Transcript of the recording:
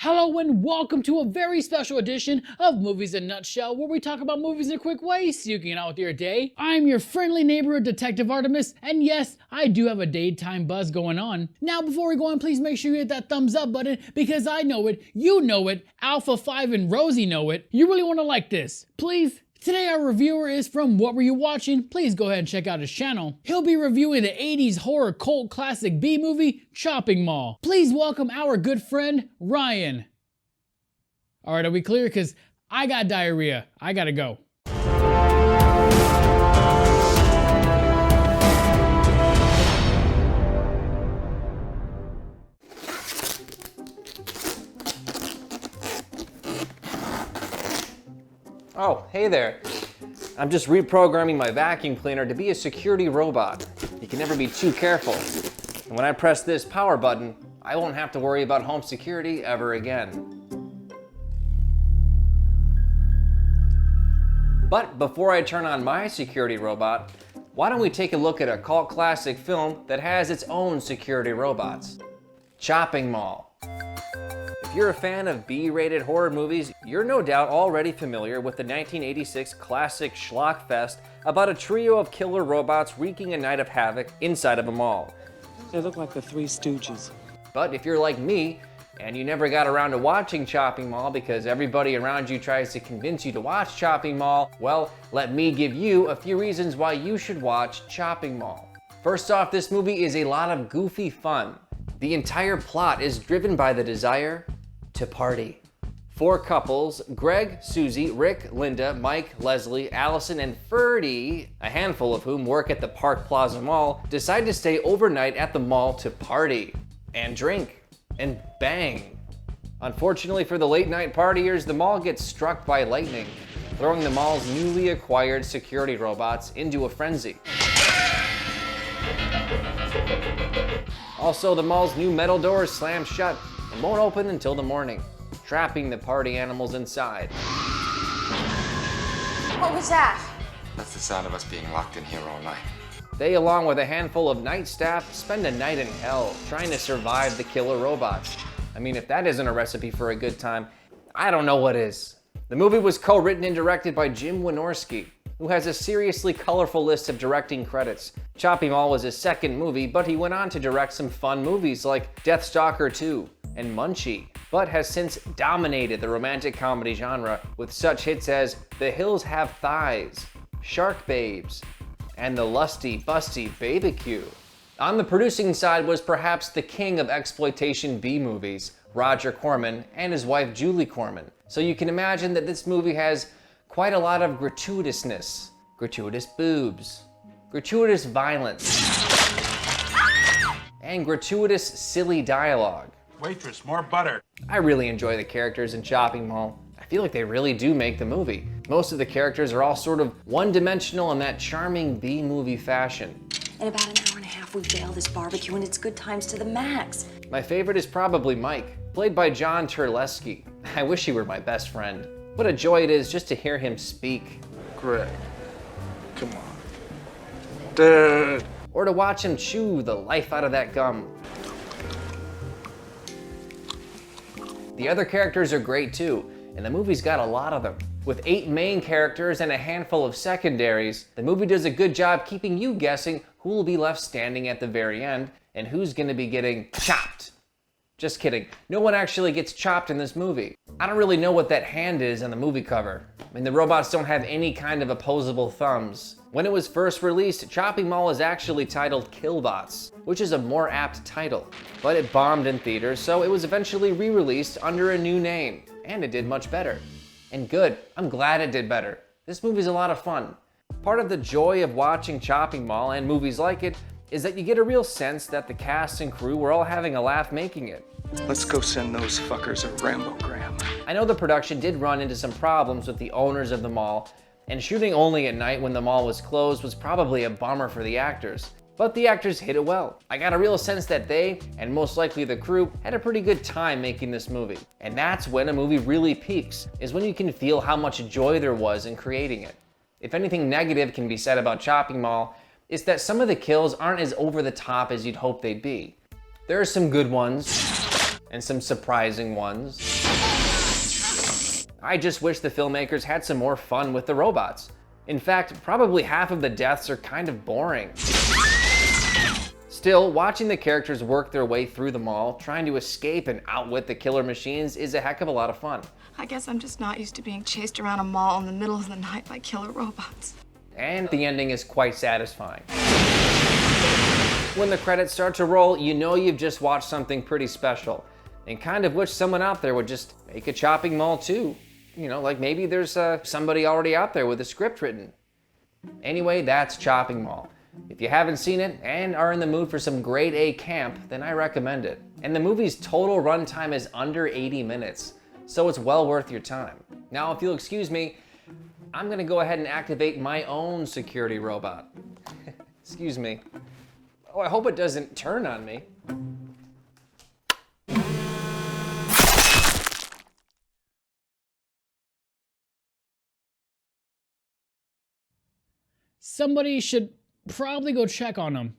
Hello and welcome to a very special edition of Movies in a Nutshell, where we talk about movies in a quick way so you can get on with your day. I'm your friendly neighborhood Detective Artemis, and yes, I do have a daytime buzz going on. Now before we go on, please make sure you hit that thumbs up button because I know it, you know it, Alpha 5 and Rosie know it. You really want to like this. Please. Today our reviewer is from What Were You Watching? Please go ahead and check out his channel. He'll be reviewing the 80s horror cult classic B movie, Chopping Mall. Please welcome our good friend, Ryan. Alright, are we clear? Because I got diarrhea. I gotta go. Oh, hey there. I'm just reprogramming my vacuum cleaner to be a security robot. You can never be too careful. And when I press this power button, I won't have to worry about home security ever again. But before I turn on my security robot, why don't we take a look at a cult classic film that has its own security robots? Chopping Mall. If you're a fan of B-rated horror movies, you're no doubt already familiar with the 1986 classic schlock fest about a trio of killer robots wreaking a night of havoc inside of a mall. They look like the Three Stooges. But if you're like me, and you never got around to watching Chopping Mall because everybody around you tries to convince you to watch Chopping Mall, well, let me give you a few reasons why you should watch Chopping Mall. First off, this movie is a lot of goofy fun. The entire plot is driven by the desire to party. Four couples, Greg, Susie, Rick, Linda, Mike, Leslie, Allison, and Ferdy, a handful of whom work at the Park Plaza Mall, decide to stay overnight at the mall to party and drink and bang. Unfortunately for the late night partiers, the mall gets struck by lightning, throwing the mall's newly acquired security robots into a frenzy. Also, the mall's new metal doors slam shut and won't open until the morning, trapping the party animals inside. What was that? That's the sound of us being locked in here all night. They, along with a handful of night staff, spend a night in hell trying to survive the killer robots. I mean, if that isn't a recipe for a good time, I don't know what is. The movie was co-written and directed by Jim Wynorski, who has a seriously colorful list of directing credits. Chopping Mall was his second movie, but he went on to direct some fun movies like Deathstalker 2 and Munchie, but has since dominated the romantic comedy genre with such hits as The Hills Have Thighs, Shark Babes, and The Lusty Busty Baby-Q. On the producing side was perhaps the king of exploitation B movies, Roger Corman, and his wife Julie Corman. So you can imagine that this movie has quite a lot of gratuitousness, gratuitous boobs, gratuitous violence, and gratuitous silly dialogue. Waitress, more butter. I really enjoy the characters in Chopping Mall. I feel like they really do make the movie. Most of the characters are all sort of one-dimensional in that charming B-movie fashion. In about an hour and a half, we bail this barbecue, and it's good times to the max. My favorite is probably Mike, played by John Terlesky. I wish he were my best friend. What a joy it is just to hear him speak. Greg, come on. Dad. Or to watch him chew the life out of that gum. The other characters are great too, and the movie's got a lot of them. With 8 main characters and a handful of secondaries, the movie does a good job keeping you guessing who will be left standing at the very end and who's gonna be getting chopped. Just kidding, no one actually gets chopped in this movie. I don't really know what that hand is on the movie cover. I mean, the robots don't have any kind of opposable thumbs. When it was first released, Chopping Mall is actually titled Killbots, which is a more apt title. But it bombed in theaters, so it was eventually re-released under a new name, and it did much better. And good, I'm glad it did better. This movie's a lot of fun. Part of the joy of watching Chopping Mall and movies like it is that you get a real sense that the cast and crew were all having a laugh making it. Let's go send those fuckers a Rambogram. I know the production did run into some problems with the owners of the mall, and shooting only at night when the mall was closed was probably a bummer for the actors. But the actors hit it well. I got a real sense that they, and most likely the crew, had a pretty good time making this movie. And that's when a movie really peaks, is when you can feel how much joy there was in creating it. If anything negative can be said about Chopping Mall, it's that some of the kills aren't as over the top as you'd hope they'd be. There are some good ones, and some surprising ones. I just wish the filmmakers had some more fun with the robots. In fact, probably half of the deaths are kind of boring. Still, watching the characters work their way through the mall, trying to escape and outwit the killer machines is a heck of a lot of fun. I guess I'm just not used to being chased around a mall in the middle of the night by killer robots. And the ending is quite satisfying. When the credits start to roll, you know you've just watched something pretty special, and kind of wish someone out there would just make a chopping mall too. You know, like maybe there's somebody already out there with a script written. Anyway, that's Chopping Mall. If you haven't seen it and are in the mood for some grade A camp, then I recommend it. And the movie's total runtime is under 80 minutes, so it's well worth your time. Now, if you'll excuse me, I'm gonna go ahead and activate my own security robot. Excuse me. Oh, I hope it doesn't turn on me. Somebody should probably go check on him.